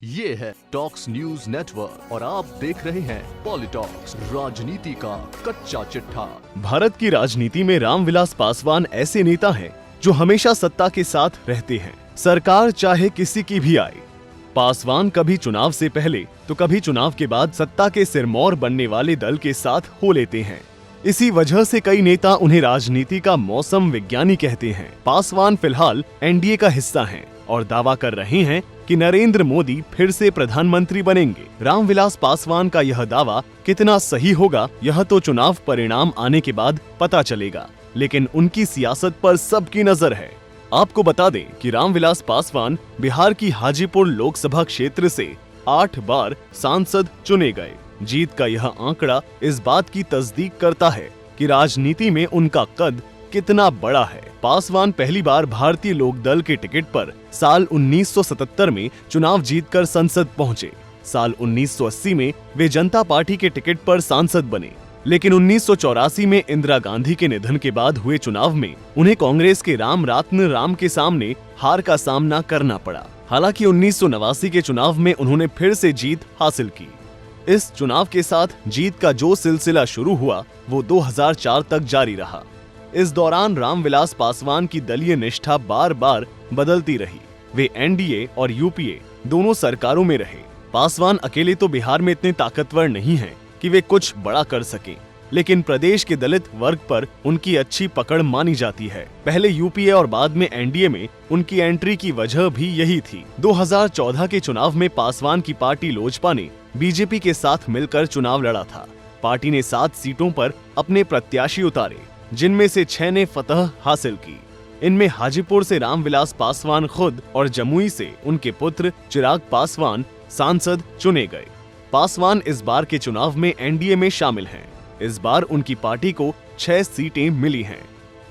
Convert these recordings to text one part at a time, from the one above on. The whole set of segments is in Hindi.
ये है टॉक्स न्यूज नेटवर्क और आप देख रहे हैं पॉलिटॉक्स, राजनीति का कच्चा चिट्ठा। भारत की राजनीति में रामविलास पासवान ऐसे नेता हैं जो हमेशा सत्ता के साथ रहते हैं, सरकार चाहे किसी की भी आए। पासवान कभी चुनाव से पहले तो कभी चुनाव के बाद सत्ता के सिरमौर बनने वाले दल के साथ हो लेते हैं। इसी वजह से कई नेता उन्हें राजनीति का मौसम विज्ञानी कहते हैं। पासवान फिलहाल एनडीए का हिस्सा हैं और दावा कर रहे हैं कि नरेंद्र मोदी फिर से प्रधानमंत्री बनेंगे। रामविलास पासवान का यह दावा कितना सही होगा, यह तो चुनाव परिणाम आने के बाद पता चलेगा, लेकिन उनकी सियासत पर सबकी नजर है। आपको बता दें कि रामविलास पासवान बिहार की हाजीपुर लोकसभा क्षेत्र से 8 बार सांसद चुने गए। जीत का यह आंकड़ा इस बात की तस्दीक करता है कि राजनीति में उनका कद कितना बड़ा है। पासवान पहली बार भारतीय लोक दल के टिकट पर साल 1977 में चुनाव जीतकर संसद पहुंचे। साल 1980 में वे जनता पार्टी के टिकट पर सांसद बने, लेकिन 1984 में इंदिरा गांधी के निधन के बाद हुए चुनाव में उन्हें कांग्रेस के राम रत्न राम के सामने हार का सामना करना पड़ा। हालांकि 1989 के चुनाव में उन्होंने फिर से जीत हासिल की। इस चुनाव के साथ जीत का जो सिलसिला शुरू हुआ वो 2004 तक जारी रहा। इस दौरान रामविलास पासवान की दलीय निष्ठा बार बार बदलती रही। वे एनडीए और यूपीए दोनों सरकारों में रहे। पासवान अकेले तो बिहार में इतने ताकतवर नहीं हैं कि वे कुछ बड़ा कर सकें, लेकिन प्रदेश के दलित वर्ग पर उनकी अच्छी पकड़ मानी जाती है। पहले यूपीए और बाद में एनडीए में उनकी एंट्री की वजह भी यही थी। 2014 के चुनाव में पासवान की पार्टी लोजपा ने बीजेपी के साथ मिलकर चुनाव लड़ा था। पार्टी ने 7 सीटों पर अपने प्रत्याशी उतारे, जिनमें से 6 ने फतह हासिल की। इनमें हाजीपुर से रामविलास पासवान खुद और जमुई से उनके पुत्र चिराग पासवान सांसद चुने गए। पासवान इस बार के चुनाव में एनडीए में शामिल हैं। इस बार उनकी पार्टी को 6 सीटें मिली हैं।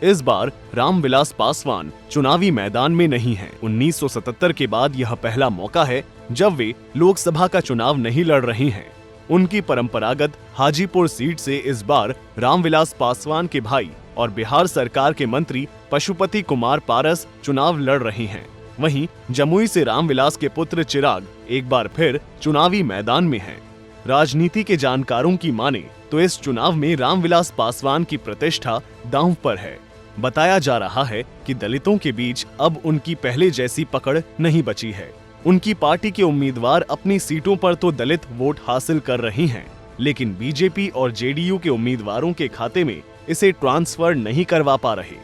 इस बार रामविलास पासवान चुनावी मैदान में नहीं हैं। 1977 के बाद यह पहला मौका है जब वे लोकसभा का चुनाव नहीं लड़ रहे हैं। उनकी परंपरागत हाजीपुर सीट से इस बार रामविलास पासवान के भाई और बिहार सरकार के मंत्री पशुपति कुमार पारस चुनाव लड़ रहे हैं। वहीं जमुई से रामविलास के पुत्र चिराग एक बार फिर चुनावी मैदान में हैं। राजनीति के जानकारों की माने तो इस चुनाव में रामविलास पासवान की प्रतिष्ठा दांव पर है। बताया जा रहा है कि दलितों के बीच अब उनकी पहले जैसी पकड़ नहीं बची है। उनकी पार्टी के उम्मीदवार अपनी सीटों पर तो दलित वोट हासिल कर रहे हैं, लेकिन बीजेपी और जेडीयू के उम्मीदवारों के खाते में इसे ट्रांसफर नहीं करवा पा रहे।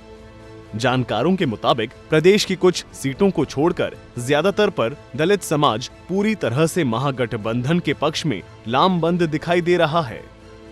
जानकारों के मुताबिक प्रदेश की कुछ सीटों को छोड़कर ज्यादातर पर दलित समाज पूरी तरह से महागठबंधन के पक्ष में लामबंद दिखाई दे रहा है।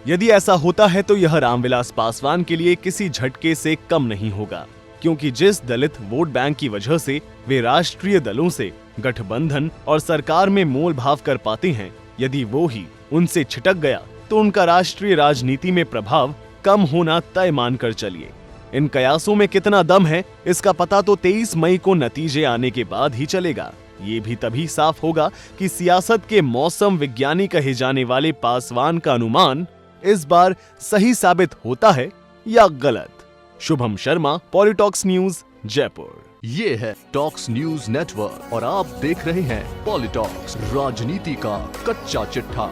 यदि ऐसा होता है तो यह रामविलास पासवान के लिए किसी झटके से कम नहीं होगा, क्योंकि जिस दलित वोट बैंक की वजह से वे राष्ट्रीय दलों से गठबंधन और सरकार में मोल भाव कर पाते हैं, यदि वो ही उनसे छिटक गया तो उनका राष्ट्रीय राजनीति में प्रभाव कम होना तय मानकर चलिए। इन कयासों में कितना दम है इसका पता तो 23 मई को नतीजे आने के बाद ही चलेगा। ये भी तभी साफ होगा कि सियासत के मौसम विज्ञानी कहे जाने वाले पासवान का अनुमान इस बार सही साबित होता है या गलत। शुभम शर्मा, पॉलिटॉक्स न्यूज, जयपुर। ये है टॉक्स न्यूज नेटवर्क और आप देख रहे हैं पॉलिटॉक्स, राजनीति का कच्चा चिट्ठा।